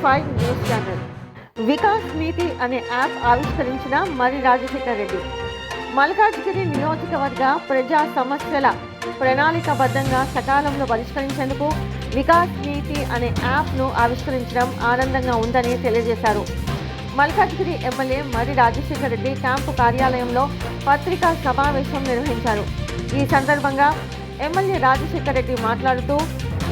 Verified news channel. Vikas నీతి అనే app ఆవిష్కరించిన మరి రాజశేఖర్ రెడ్డి. మల్కాజ్గిరి నియోజకవర్గ ప్రజా సమస్యల ప్రణాళికాబద్ధంగా సకాలంలో పరిష్కరించేందుకు వికాస్ నీతి అనే యాప్ను ఆవిష్కరించడం ఆనందంగా ఉందని తెలియజేశారు. మల్కాజ్గిరి ఎమ్మెల్యే మరి రాజశేఖర్ రెడ్డి క్యాంపు కార్యాలయంలో పత్రికా సమావేశం నిర్వహించారు. ఈ సందర్భంగా ఎమ్మెల్యే రాజశేఖర్ రెడ్డి మాట్లాడుతూ,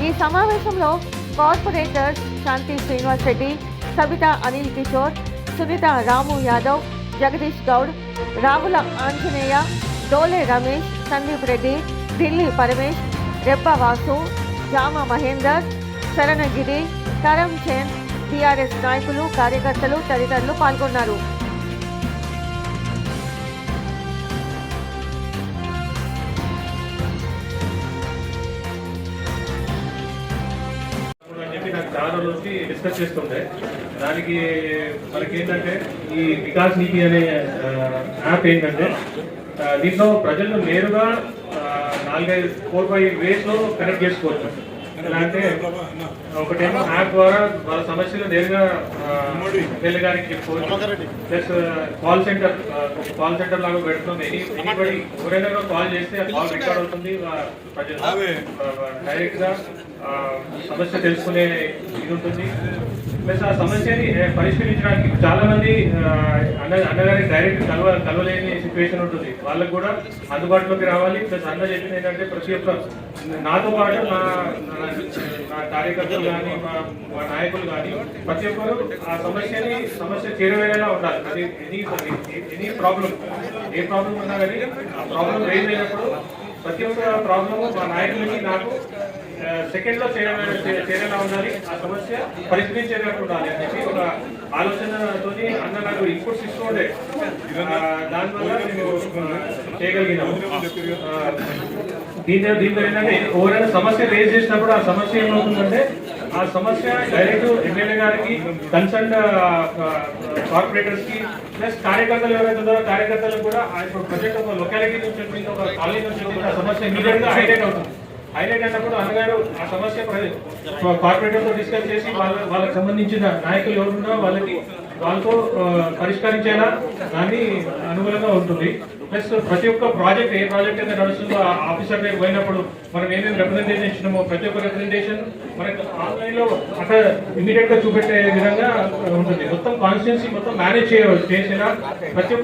ఈ సమావేశంలో కార్పొరేటర్స్ శాంతి శ్రీనివాస్ రెడ్డి, సబితా అనిల్ కిషోర్, సునీత రాము యాదవ్, జగదీష్ గౌడ్, రావుల ఆంజనేయ, డోలే రమేష్, సందీప్ రెడ్డి, ఢిల్లీ పరమేష్, రెబ్బ వాసు, జామ మహేందర్, శరణగిరి, కరం చంద్, టీఆర్ఎస్ నాయకులు, కార్యకర్తలు తదితరులు పాల్గొన్నారు. చాలా నుంచి డిస్కస్ చేస్తుంటే దానికి మనకి ఏంటంటే ఈ వికాస్ నీతి అనే యాప్ ఏంటంటే దీంట్లో ప్రజలు నేరుగా 4-5 వేస్లో కనెక్ట్ చేసుకోవచ్చు. ఎలా అంటే ఒకటేమో యాప్ ద్వారా వాళ్ళ సమస్యలు నేరుగా ఎమ్మెల్యే గారికి చెప్పుకోవచ్చు. ప్లస్ కాల్ సెంటర్ లాగా పెడుతున్నాం. ఎనీబడి ఎవరైనా కాల్ చేస్తే ఆ కాల్ రికార్డ్ అవుతుంది. ప్రజలు డైరెక్ట్ గా సమస్య తెలుసుకునే ఇది ఉంటుంది. ప్లస్ ఆ సమస్యని పరిష్కరించడానికి చాలా మంది అన్నగారికి డైరెక్ట్ కలవలేని సిచ్యువేషన్ ఉంటుంది. వాళ్ళకు కూడా అందుబాటులోకి రావాలి. ప్లస్ అన్న చెప్పింది ఏంటంటే ప్రతి ఒక్క నాతో పాటు నా కార్యకర్తలు కానీ మా నాయకులు కానీ ప్రతి ఒక్కరు ఆ సమస్య చేరువేలా ఉండాలి. అది ఎనీ ప్రాబ్లం ఏ ప్రాబ్లం ఉన్నా కానీ ఆ ప్రాబ్లం రేజ్ అయినప్పుడు ప్రతి ఒక్క ప్రాబ్లము మా నాయకులకి నాకు సెకండ్లో చేరేలా ఉండాలి. ఆ సమస్య పరిష్కరించేటట్టు ఉండాలి అని చెప్పి ఒక ఆలోచనతో అన్న నాకు ఇన్పుట్స్ ఇస్తూ ఉండే. దానివల్ల నేను చేయగలిగినాము. దీంతో ఏంటంటే ఎవరైనా సమస్య రేజ్ చేసినప్పుడు ఆ సమస్య ఏమవుతుందంటే ఆ సమస్య డైరెక్ట్ ఎమ్మెల్యే గారికి, కన్సర్న్ కార్పొరేటర్స్ కి, ప్లస్ కార్యకర్తలు ఎవరైతే ఉన్నారో కార్యకర్తలకు కూడా ఇప్పుడు ప్రజెంట్ ఒక లొకాలిటీ నుంచి వచ్చింది, ఒక కాలనీ నుంచి వచ్చింది, ఆ సమస్య ఇమీడియట్ గా హైలైట్ అవుతుంది. హైలైట్ అయినప్పుడు అన్నగారు ఆ సమస్య కార్పొరేటర్తో డిస్కస్ చేసి వాళ్ళకి సంబంధించిన నాయకులు ఎవరున్నారో వాళ్ళతో పరిష్కరించేలా దాన్ని అనుకూలంగా ఉంటుంది. ప్లస్ ప్రతి ఒక్క ప్రాజెక్ట్ ఏ ప్రాజెక్ట్ అయితే నడుస్తుందో ఆఫీసర్ దగ్గర పోయినప్పుడు మనం ఏమేమి రిప్రజెంటేషన్ ఇచ్చినామో ప్రతి ఒక్క రిప్రజెంటేషన్ మనకి ఆన్లైన్లో అక్కడ ఇమీడియట్ గా చూపెట్టే విధంగా ఉంటుంది. మొత్తం కాన్స్టిట్యున్సీ మొత్తం మేనేజ్ చేసేలా ప్రతి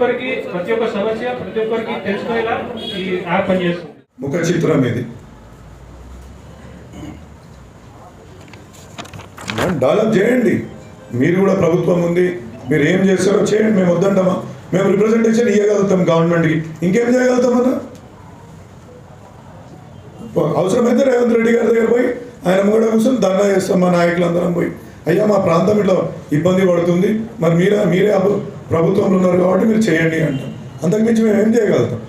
ఒక్క సమస్య ప్రతి ఒక్కరికి తెలుసుకునేలా ఈ యాప్ పనిచేస్తుంది. ముఖ చిత్రం ఇది డెవలప్ చేయండి. మీరు కూడా ప్రభుత్వం ఉంది, మీరు ఏం చేస్తారో చేయండి. మేము వద్దంటామా? మేము రిప్రజెంటేషన్ ఇవ్వగలుగుతాం గవర్నమెంట్కి. ఇంకేం చేయగలుగుతామన్నా? అవసరమైతే రేవంత్ రెడ్డి గారి దగ్గర పోయి ఆయన కూడా కూర్చొని ధర్నా చేస్తాం. మా నాయకులందరం పోయి, అయ్యా మా ప్రాంతం ఇట్లా ఇబ్బంది పడుతుంది, మరి మీరే ప్రభుత్వంలో ఉన్నారు కాబట్టి మీరు చేయండి అంటాం. అంతకుమించి మేము ఏం చేయగలుగుతాం?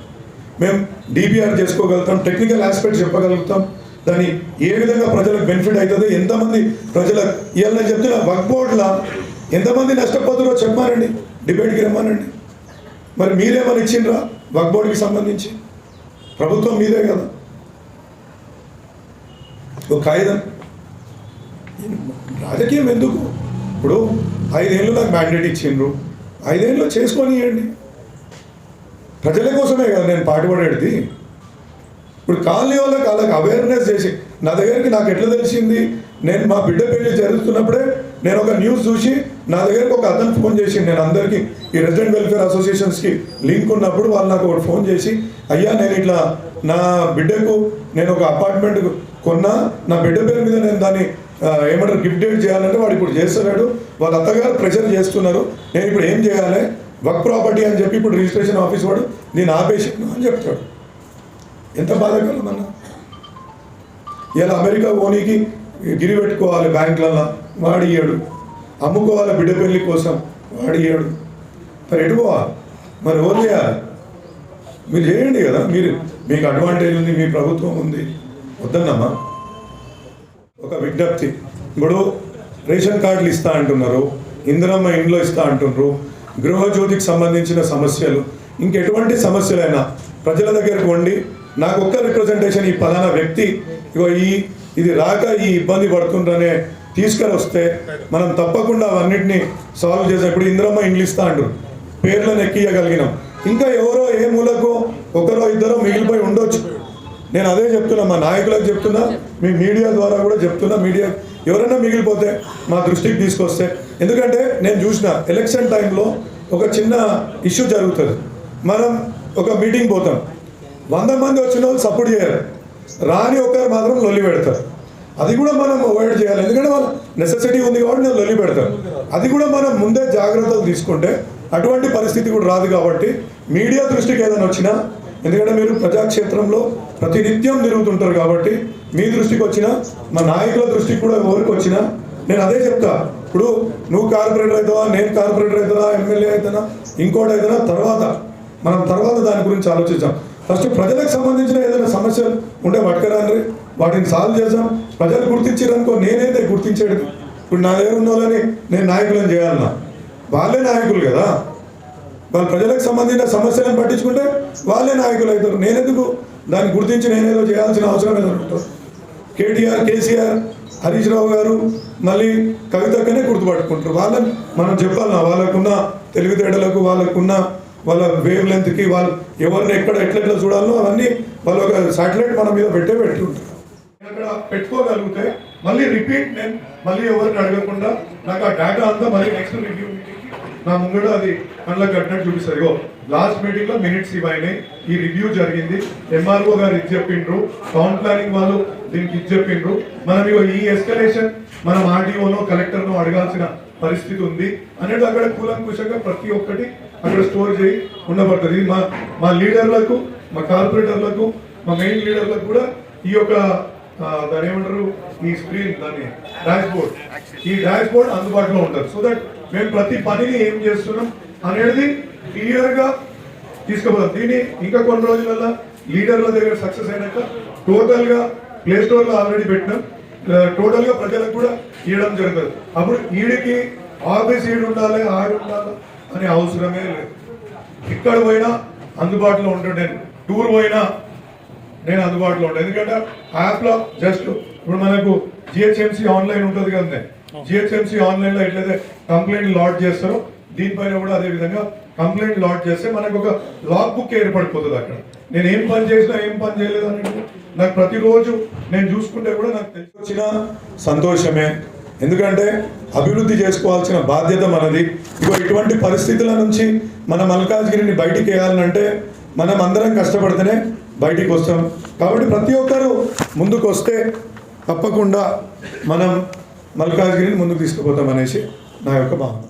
మేము డిపిఆర్ చేసుకోగలుగుతాం, టెక్నికల్ ఆస్పెక్ట్ చెప్పగలుగుతాం, దాన్ని ఏ విధంగా ప్రజలకు బెనిఫిట్ అవుతుంది, ఎంతమంది ప్రజలకు ఇవాళ నేను చెప్తున్నా వక్ఫ్ బోర్డులో ఎంతమంది నష్టపోతారో చెప్పానండి, డిబేట్కి రమ్మానండి. మరి మీరేమని ఇచ్చిండ్రా వక్ఫ్ బోర్డుకి సంబంధించి? ప్రభుత్వం మీదే కదా. ఒక కాగితం రాజకీయం ఎందుకు? ఇప్పుడు 5 ఏళ్ళు నాకు మ్యాండేట్ ఇచ్చిండ్రు, 5 ఏళ్ళు చేసుకొని ఇవ్వండి. ప్రజల కోసమే కదా నేను పాటుపడేది. ఇప్పుడు కాలనీ వాళ్ళకి అవేర్నెస్ చేసి నాకు ఎట్లా తెలిసింది, నేను మా బిడ్డ పెళ్లి జరుగుతున్నప్పుడే నేను ఒక న్యూస్ చూసి నా దగ్గరకు ఒక అతను ఫోన్ చేసి, నేను అందరికీ ఈ రెసిడెంట్ వెల్ఫేర్ అసోసియేషన్స్కి లింక్ ఉన్నప్పుడు వాళ్ళు నాకు ఒకటి ఫోన్ చేసి, అయ్యా నేను ఇట్లా నా బిడ్డకు నేను ఒక అపార్ట్మెంట్ కొన్నా, నా బిడ్డ పేరు మీద నేను దాన్ని ఏమంటారు గిఫ్ట్ డేట్ చేయాలంటే వాడు ఇప్పుడు చేస్తున్నాడు, వాళ్ళ అత్తగారు ప్రెషర్ చేస్తున్నారు, నేను ఇప్పుడు ఏం చేయాలి, వర్క్ ప్రాపర్టీ అని చెప్పి ఇప్పుడు రిజిస్ట్రేషన్ ఆఫీస్ వాడు నేను ఆపేసాను అని చెప్తాడు. ఎంత బాధాకరం అన్న. ఇలా అమెరికా ఓనీకి గిరి పెట్టుకోవాలి బ్యాంకులలో, వాడు ఇయ్యాడు. అమ్ముకోవాలి బిడ్డ పెళ్లి కోసం, వాడు ఇయ్యాడు. మరి ఎటు పోవాలి? మరి ఎవరు చేయాలి? మీరు చేయండి కదా. మీకు అడ్వాంటేజ్ ఉంది, మీ ప్రభుత్వం ఉంది, వద్దన్నమ్మా. ఒక విజ్ఞప్తి, ఇప్పుడు రేషన్ కార్డులు ఇస్తా అంటున్నారు, ఇందిరమ్మ ఇండ్లో ఇస్తా అంటున్నారు, గృహజ్యోతికి సంబంధించిన సమస్యలు, ఇంకెటువంటి సమస్యలైనా ప్రజల దగ్గరకు వండి నాకు ఒక్క రిప్రజెంటేషన్, ఈ పలానా వ్యక్తి ఇది రాక ఈ ఇబ్బంది పడుతుందనే తీసుకొని మనం తప్పకుండా అవన్నిటిని సాల్వ్ చేసాం. ఇప్పుడు ఇందిరమ్మ ఇండ్లు ఇస్తా అంటారు, పేర్లను ఎక్కియగలిగినాం. ఇంకా ఎవరో ఏ మూలకో ఒకరో ఇద్దరో మిగిలిపోయి ఉండొచ్చు. నేను అదే చెప్తున్నా, మా నాయకులకు చెప్తున్నా, మీ మీడియా ద్వారా కూడా చెప్తున్నా, మీడియా ఎవరైనా మిగిలిపోతే మా దృష్టికి తీసుకొస్తే. ఎందుకంటే నేను చూసిన ఎలక్షన్ టైంలో ఒక చిన్న ఇష్యూ జరుగుతుంది. మనం ఒక మీటింగ్ పోతాం, 100 మంది వచ్చిన వాళ్ళు సపోర్ట్ చేయరు, రాని ఒకరు మాత్రం లొల్లి పెడతారు. అది కూడా మనం అవాయిడ్ చేయాలి. ఎందుకంటే వాళ్ళ నెసెసిటీ ఉంది కాబట్టి నేను లొల్లి పెడతాను. అది కూడా మనం ముందే జాగ్రత్తలు తీసుకుంటే అటువంటి పరిస్థితి కూడా రాదు. కాబట్టి మీడియా దృష్టికి ఏదైనా వచ్చినా, ఎందుకంటే మీరు ప్రజాక్షేత్రంలో ప్రతినిత్యం తిరుగుతుంటారు కాబట్టి మీ దృష్టికి వచ్చినా, మా నాయకుల దృష్టికి కూడా ఎవరికి వచ్చినా నేను అదే చెప్తా. ఇప్పుడు నువ్వు కార్పొరేటర్ అవుతావా, నేను కార్పొరేటర్ అవుతానా, ఎమ్మెల్యే అవుతానా, ఇంకోటి అవుతానా, తర్వాత దాని గురించి ఆలోచిద్దాం. ఫస్ట్ ప్రజలకు సంబంధించిన ఏదైనా సమస్యలు ఉంటే పట్టుకరాండి, వాటిని సాల్వ్ చేద్దాం. ప్రజలు గుర్తించారనుకో, నేనైతే గుర్తించేది. ఇప్పుడు నా దగ్గర ఉన్న వాళ్ళని నేను నాయకులను చేయాలన్నా, వాళ్ళే నాయకులు కదా. వాళ్ళు ప్రజలకు సంబంధించిన సమస్యలను పట్టించుకుంటే వాళ్ళే నాయకులు అవుతారు. నేనెందుకు దాన్ని గుర్తించి నేనేదో చేయాల్సిన అవసరం ఏదో ఉంటుంది. కేటీఆర్, కేసీఆర్, హరీష్ రావు గారు, మళ్ళీ కవితక్కనే గుర్తుపట్టుకుంటారు. వాళ్ళని మనం చెప్పాలన్నా, వాళ్ళకున్న తెలివితేటలకు, వాళ్ళ వేవ్ లెంత్కి, వాళ్ళు ఎవరిని ఎట్లా చూడాలో అవన్నీ వాళ్ళు ఒక శాటిలైట్ మన మీద పెట్టి ఉంటారు. అక్కడ పెట్టుకోగలిగితే మళ్ళీ రిపీట్, నేను మళ్ళీ ఎవరిని అడగకుండా నాకు ఆ డేటా అంతా మళ్ళీ నెక్స్ట్ రివ్యూ మీటింగ్కి నా ముంగడ అది కళ్ళకి కట్టినట్టు చూపిస్తారు. ఇగో లాస్ట్ మీటింగ్లో మినిట్స్ ఇవైనాయి, ఈ రివ్యూ జరిగింది, ఎంఆర్ఓ గారు ఇది చెప్పిండ్రు, టౌన్ ప్లానింగ్ వాళ్ళు దీనికి ఇది చెప్పిండ్రు. మనం ఇగో ఈ ఎస్కలేషన్ మనం ఆర్డీఓనో కలెక్టర్నో అడగాల్సిన పరిస్థితి ఉంది అనేది అక్కడ కూలంకుషంగా ప్రతి ఒక్కటి అక్కడ స్టోర్ చేయి ఉండబడుతుంది. ఇది మా లీడర్లకు, మా కార్పొరేటర్లకు, మా మెయిన్ లీడర్లకు కూడా ఈ యొక్క దాని ఏమంటారు, ఈ స్క్రీన్, దాన్ని డాష్ బోర్డ్ అందుబాటులో ఉంటుంది. సో దట్ మేము ప్రతి పనిని ఏం చేస్తున్నాం అనేది క్లియర్గా తీసుకుపోతాం. దీన్ని ఇంకా కొన్ని రోజులలో లీడర్ల దగ్గర సక్సెస్ అయినాక టోటల్గా ప్లే స్టోర్లో ఆల్రెడీ పెట్టినాం, టోటల్గా ప్రజలకు కూడా ఇవ్వడం జరుగుతుంది. అప్పుడు ఈడికి ఆఫీస్ ఉండాలి, ఉండాలి అనే అవసరమే లేదు. ఇక్కడ పోయినా అందుబాటులో ఉంటాడు, నేను టూర్ పోయినా నేను అందుబాటులో ఉంటాను. ఎందుకంటే యాప్లో జస్ట్ ఇప్పుడు మనకు జిహెచ్ఎంసీ ఆన్లైన్ ఉంటుంది కదా, జిహెచ్ఎంసీ ఆన్లైన్లో ఎట్లయితే కంప్లైంట్ లాడ్ చేస్తారో దీనిపైన కూడా అదే విధంగా కంప్లైంట్ లాడ్ చేస్తే మనకు ఒక లాగ్ బుక్ ఏర్పడిపోతుంది. అక్కడ నేను ఏం పని చేసినా, ఏం పని చేయలేదు అనేది నాకు ప్రతిరోజు నేను చూసుకుంటే కూడా నాకు తెలిసి వచ్చిన సంతోషమే. ఎందుకంటే అభివృద్ధి చేసుకోవాల్సిన బాధ్యత మనది. ఇటువంటి పరిస్థితుల నుంచి మన మల్కాజ్గిరిని బయటికి వేయాలంటే మనం అందరం కష్టపడితేనే బయటికి వస్తాం. కాబట్టి ప్రతి ఒక్కరూ ముందుకు వస్తే తప్పకుండా మనం మల్కాజ్గిరిని ముందుకు తీసుకుపోతాం అనేసి నా యొక్క భావన.